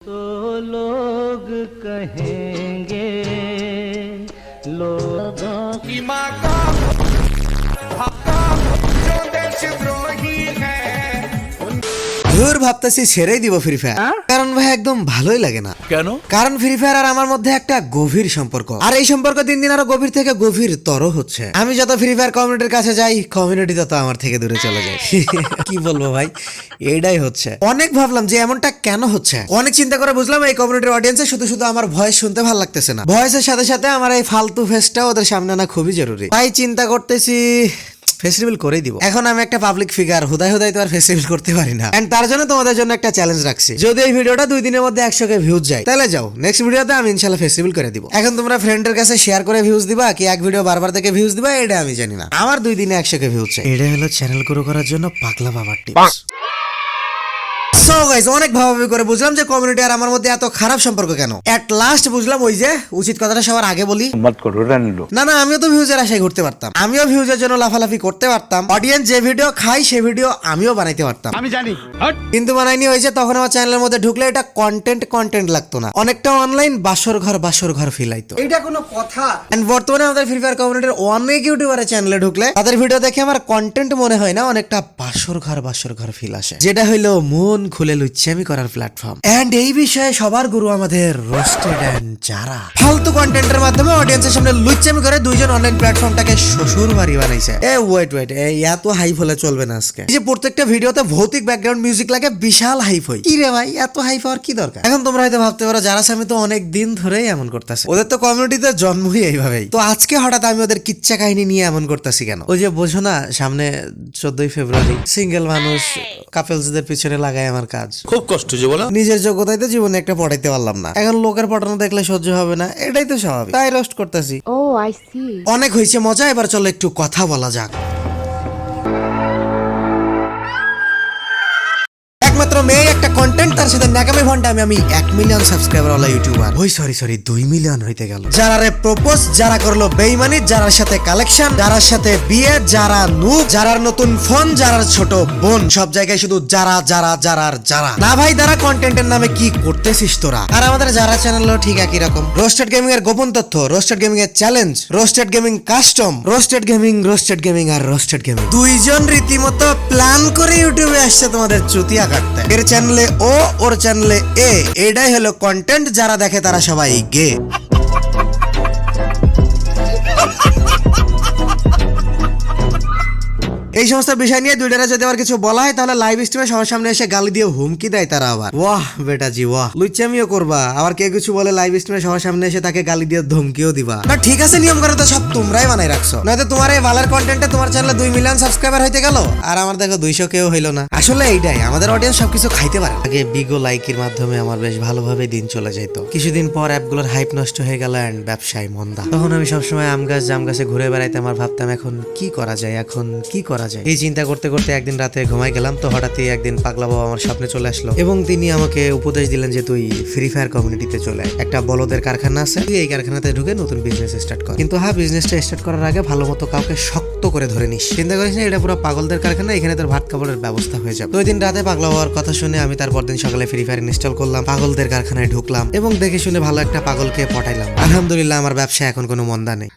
तो लोग कहेंगे लोगों की माँ का जो देशद्रोही है ধুর ভাবতেছি ছেড়েই দিব ফ্রি ফায়ার, কারণ ভাই একদম ভালোই লাগে না। কেন? কারণ ফ্রি ফায়ার আর আমার মধ্যে একটা গভীর সম্পর্ক, আর এই সম্পর্ক দিন দিন আরো গভীর থেকে গভীর তর হচ্ছে। আমি যত ফ্রি ফায়ার কমিউনিটির কাছে যাই, কমিউনিটি তত আমার থেকে দূরে চলে যায়। কি বলবো ভাই, এইটাই হচ্ছে। অনেক ভাবলাম যে এমনটা কেন হচ্ছে, অনেক চিন্তা করে বুঝলাম এই কমিউনিটির অডিয়েন্সে শুধু শুধু আমার ভয়েস শুনতে ভালো লাগতেছে না, ভয়েসের সাথে সাথে আমার এই ফালতু ফেসটা ওদের সামনে আনা খুবই জরুরি। তাই চিন্তা করতেছি ফেস্টিভ্যাল করেই দিব। এখন আমি একটা পাবলিক ফিগার, হুদাই হুদাই তো আর ফেস্টিভ্যাল করতে পারি না, এন্ড তার জন্য তোমাদের জন্য একটা চ্যালেঞ্জ রাখছি। যদি এই ভিডিওটা 2 দিনের মধ্যে 100k ভিউজ যায়, তাহলে যাও নেক্সট ভিডিওতে আমি ইনশাআল্লাহ ফেস্টিভ্যাল করে দিব। এখন তোমরা ফ্রেন্ডের কাছে শেয়ার করে ভিউজ দিবা কি এক ভিডিও বারবার থেকে ভিউজ দিবা, এটা আমি জানি না। আমার 2 দিনে 100k ভিউজ চাই। এটা হলো চ্যানেল গ্রো করার জন্য পাগলা বাবার টিপস। সো গাইস, অনেক ভাবাভাবি করে বুঝলাম যে কমিউনিটি আর আমার মধ্যে এত খারাপ সম্পর্ক কেন। এট লাস্ট বুঝলাম ওই যে উচিত কথাটা সবার আগে বলি। না না, আমিও তো ভিউজের আশায় ঘুরতে পারতাম, আমিও ভিউজের জন্য লাফালাফি করতে পারতাম, অডিয়েন্স যে ভিডিও খাই সে ভিডিও আমিও বানাইতে পারতাম। আমি জানি, কিন্তু বানাইনি হয়েছে তখন আমার চ্যানেলের মধ্যে ঢুকলে এটা কন্টেন্ট লাগতো না, অনেকটা অনলাইন বাসর ঘর ফিল আইতো। এটা কোনো কথা? এন্ড বর্তমানে আমাদের ফ্রি ফায়ার কমিউনিটির অনেক ইউটিউবারের চ্যানেলে ঢুকলে তাদের ভিডিও দেখে আমার কন্টেন্ট মনে হয় না, অনেকটা বাসর ঘর ফিল আসে, যেটা হইলো মন খুলে লুচ্চামি করার প্ল্যাটফর্ম। এন্ড এই বিষয়ে সবার গুরু আমাদের রোস্টেড এন্ড যারা ফালতু কন্টেন্টের মাধ্যমে অডিয়েন্সের সামনে লুচ্চামি করে দুইজন অনলাইন প্ল্যাটফর্মটাকে শ্বশুর বাড়ি বানাইছে। ওয়েট এত হাইপ হলে চলবে না আজকে। এই যে প্রত্যেকটা ভিডিওতে ভৌতিক ব্যাকগ্রাউন্ড মিউজিক লাগে, বিশাল হাইপ হয়। কি রে ভাই, এত হাইপ হওয়ার কি দরকার? এখন তোমরা হয়তো ভাবতে পারো যারা আমি তো অনেক দিন ধরেই এমন করতেছে, ওদের তো কমিউনিটিতে জন্মই এইভাবেই, তো আজকে হঠাৎ আমি ওদের কিচ্ছা কাহিনী নিয়ে এমন করতেছি কেন? ওই যে বোঝো না, সামনে 14ই ফেব্রুয়ারি, সিঙ্গেল মানুষ কাপেলসদের পিছনে লাগায় আমার কাজ। খুব কষ্ট যে বলো। নিজের যোগ্যতায় তো জীবনে একটা পড়াইতে পারলাম না, এখন লোকের পড়ানো দেখলে সহ্য হবে না, এটাই তো স্বাভাবিক, তাই রোস্ট করতেছি। Oh, I see. অনেক হয়েছে মজা, এবার চলো একটু কথা বলা যাক। একমাত্র মেয়ে একটা কন্টেন্ট, তার সাথে নাকামি ভন্ডামি, আমি 1 মিলিয়ন সাবস্ক্রাইবার ওয়ালা ইউটিউবার। ওই সরি 2 মিলিয়ন হইতে গেল। যারা রে প্রপোজ, যারা করলো বেইমানি, যারার সাথে কালেকশন, যারার সাথে বিয়ে, যারা নুব, যারার নতুন ফোন, যারার ছোট বোন, সব জায়গায় শুধু যারা না ভাই, যারা কন্টেন্টের নামে কি করতেছিস তোরা? আর আমাদের যারা চ্যানেলও ঠিক একই রকম, রোস্টেড গেমিং এর গোপন তথ্য, রোস্টেড গেমিং এর challenge, roasted gaming custom, roasted gaming আর রোস্টেড গেমিং দুইজন রীতিমতো প্ল্যান করে ইউটিউবে আসছে তোমাদের চুতিয়া কাটতে। এর চ্যানেলে ও, ওর চ্যানেলে এ, এটাই হলো কন্টেন্ট। যারা দেখে তারা সবাই গে। এই সমস্ত বিষয় নিয়ে দুইটারা যদি আবার কিছু বলা হয়, তাহলে লাইভ স্ট্রিমে সবার সামনে এসে গালি দিয়ে হুমকি দেয় তারা আবার। ওয়াহ বেটাজি ওয়াহ, লুচ্চামিও করবা, আবার কেউ কিছু বলে লাইভ স্ট্রিমে সবার সামনে এসে তাকে গালি দিয়ে ধমকিও দিবা। না ঠিক আছে, নিয়ম করে তো সব তোমরাই বানাই রাখছো, নয়তো তোমার এই ভালোর কন্টেন্টে তোমার চ্যানেলে 2 মিলিয়ন সাবস্ক্রাইবার হইতে গেল, আর আমার দেখো 200 কেউ হইলো না। আসলে এইটাই, আমাদের অডিয়েন্স সবকিছু খাইতে পারে। আগে বিগো লাইকের মাধ্যমে আমার বেশ ভালোভাবে দিন চলে যেত, কিছুদিন পর অ্যাপগুলোর হাইপ নষ্ট হয়ে গেল এন্ড ব্যবসায় মন্দা। তখন আমি সবসময় আম গাছে ঘুরে বেড়াইতাম আর ভাবতাম এখন কি করা যায়। এই চিন্তা করতে করতে একদিন রাতে ঘুমাই গেলাম, তো হঠাৎই একদিন পাগলা বাবা আমার স্বপ্নে চলে আসলো এবং তিনি আমাকে উপদেশ দিলেন যে তুই ফ্রি ফায়ার কমিউনিটিতে চলে আয়, একটা বলদের কারখানা আছে, তুই এই কারখানাতে ঢুকে নতুন বিজনেস স্টার্ট কর, কিন্তু হ্যাঁ বিজনেসটা স্টার্ট করার আগে ভালো মতো কাউকে শক্ত করে ধরে নিস, চিন্তা করিস না এটা পুরো পাগলদের কারখানা, এখানে তোর ভাত খাবারের ব্যবস্থা হয়ে যাবে। তো ওই দিন রাতে পাগলা বাবার কথা শুনে আমি তারপর দিন সকালে ফ্রি ফায়ার ইনস্টল করলাম, পাগলদের কারখানায় ঢুকলাম এবং দেখে শুনে ভালো একটা পাগলকে পটাইলাম। আলহামদুলিল্লাহ আমার ব্যবসা এখন কোনো মন্দা নেই।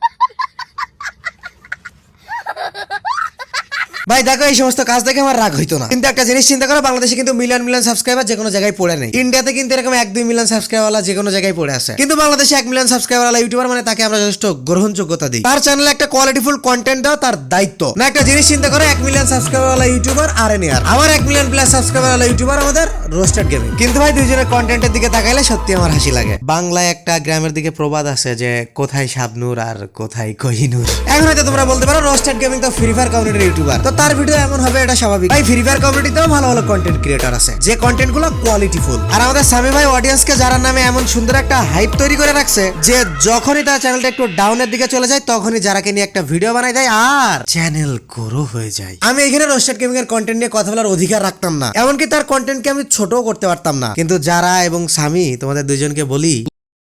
ভাই দেখো, এই সমস্ত কাজ দেখে আমার রাগ হইতো না, কিন্তু একটা জিনিস চিন্তা করো, বাংলাদেশে কিন্তু মিলিয়ন সাবস্ক্রাইবার যে কোনো জায়গায় পড়ে নেই। ইন্ডিয়াতে কিন্তু এরকম 1-2 মিলিয়ন সাবস্ক্রাইবার ওয়ালা যে কোনো জায়গায় পড়ে আছে, কিন্তু বাংলাদেশে 1 মিলিয়ন সাবস্ক্রাইবার ওয়ালা ইউটিউবার মানে তাকে আমরা যথেষ্ট গ্রহণযোগ্যতা দিই, তার চ্যানেলে একটা কোয়ালিটিফুল কন্টেন্ট দাও তার দায়িত্ব। না একটা জিনিস চিন্তা করো, 1 মিলিয়ন সাবস্ক্রাইবার ওয়ালা ইউটিউবার আর আমার 1 মিলিয়ন প্লাস সাবস্ক্রাইবার ওয়ালা ইউটিউবার আমাদের রোস্টেড গেমিং। কিন্তু ভাই দুইজনের কন্টেন্টের দিকে তাকাইলে সত্যি আমার হাসি লাগে। বাংলায় একটা গ্রামের দিকে প্রবাদ আছে যে কোথায় শাবনূর আর কোথায় কোহিনূর। এখন হয়তো তোমরা বলতে পারো রোস্টেড গেমিং তো ফ্রি ফায়ার কমিউনিটির ইউটিউবার, তো তার ভিডিও এমন হবে এটা স্বাভাবিক। ভাই ফ্রি ফায়ার কমিউনিটিতেও ভালো ভালো কন্টেন্ট ক্রিয়েটর আছে, যে কন্টেন্ট গুলো কোয়ালিটিফুল। আর আমাদের সামি ভাই অডিয়েন্সকে যারা নামে এমন সুন্দর একটা হাইপ তৈরি করে রাখছে যে যখনই তার চ্যানেলটা একটু ডাউনের দিকে চলে যায়, তখনই যারাকে নিয়ে একটা ভিডিও বানাই দেয় আর চ্যানেল গ্রো হয়ে যায়। আমি এখানে রোস্টেড গেমিং এর কন্টেন্ট নিয়ে কথা বলার অধিকার রাখতাম না, এমনকি তার কন্টেন্টকে আমি ছোটও করতে পারতাম না, কিন্তু যারা এবং সামি তোমাদের দুইজনকে বলি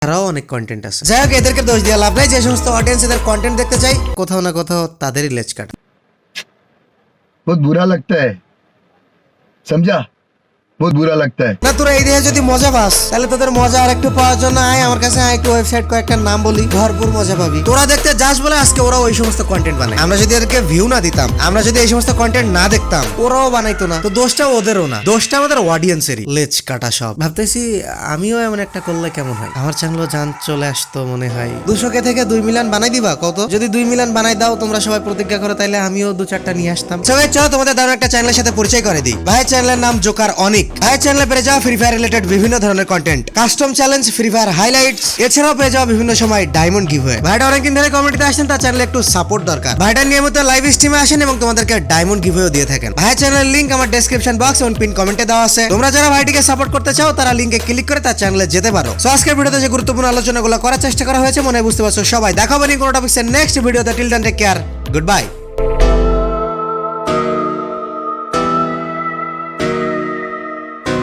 তারাও অনেক কন্টেন্ট আছে। যাই হোক, এদেরকে দোষ দিয়ে লাভ নাই, যে সমস্ত অডিয়েন্স এদের কন্টেন্ট দেখতে চাই কোথাও না কোথাও তাদেরই লেজ কাটা। बहुत बुरा लगता है, समझा? बहुत बुरा लगता है। না তোরা এই দেহে যদি মজা পাস তাহলে তোদের মজা আর একটু পাওয়ার জন্য আয় আমার কাছে, আয় একটু ওয়েবসাইট কয়েকটা নাম বলি, ভরপুর মজা পাবি। তোরা দেখতে যাস বলে আজকে ওরা ওই সমস্ত কন্টেন্ট বানায়। আমরা যদি এদেরকে ভিউ না দিতাম, আমরা যদি এই সমস্ত কন্টেন্ট না দেখতাম, ওরাও বানাইতো না। তো দোষটা ওদেরও না, দোষটা আমাদের অডিয়েন্সেরই। লেজ কাটা সব। ভাবতেছি আমিও এমন একটা করলে কেমন হয়, আমার চ্যানেলও জান চলে আসতো মনে হয়। 200K থেকে 2 মিলিয়ন বানাই দিবা কত? যদি 2 মিলিয়ন বানাই দাও তোমরা সবাই প্রতিজ্ঞা করো, তাইলে আমিও 2-4টা নিয়ে আসতাম। সবাই চলো তোমাদের দারুণ একটা চ্যানেলের সাথে পরিচয় করে দিই। ভাইয়ের চ্যানেলের নাম জোকার অনিক। ভাইয়ের চ্যানেলে পেয়ে যাওয়া ফ্রি ফায়ার রিলেটেড বিভিন্ন ধরনের content, custom challenge, free fire highlights, এছাড়াও পেয়ে যাওয়া বিভিন্ন সময় ডায়মন্ড গিভওয়ে। ভাইটা অনেকদিন ধরে কমিউনিটিতে আসেন, তার চ্যানেলে একটু সাপোর্ট দরকার। ভাইটা নিয়মিত লাইভ স্ট্রিমে আসেন এবং তোমাদেরকে ডায়মন্ড গিভওয়ে দিয়ে থাকেন। ভাইয়ের চ্যানেলের লিংক আমার ডেসক্রিপশন বক্স এবং পিন কমেন্টে দেওয়া আছে। তোমরা যারা ভাইটিকে সাপোর্ট করতে চাও তারা লিংকে ক্লিক করে তার চ্যানেলে যেতে পারো। সো আজকের ভিডিওতে যে গুরুত্বপূর্ণ আলোচনাগুলো করার চেষ্টা করা হয়েছে মনে হয় বুঝতে পারছো সবাই। দেখাবো নি কোনো টপিক্সের নেক্সট ভিডিওতে। Till then take care, good bye.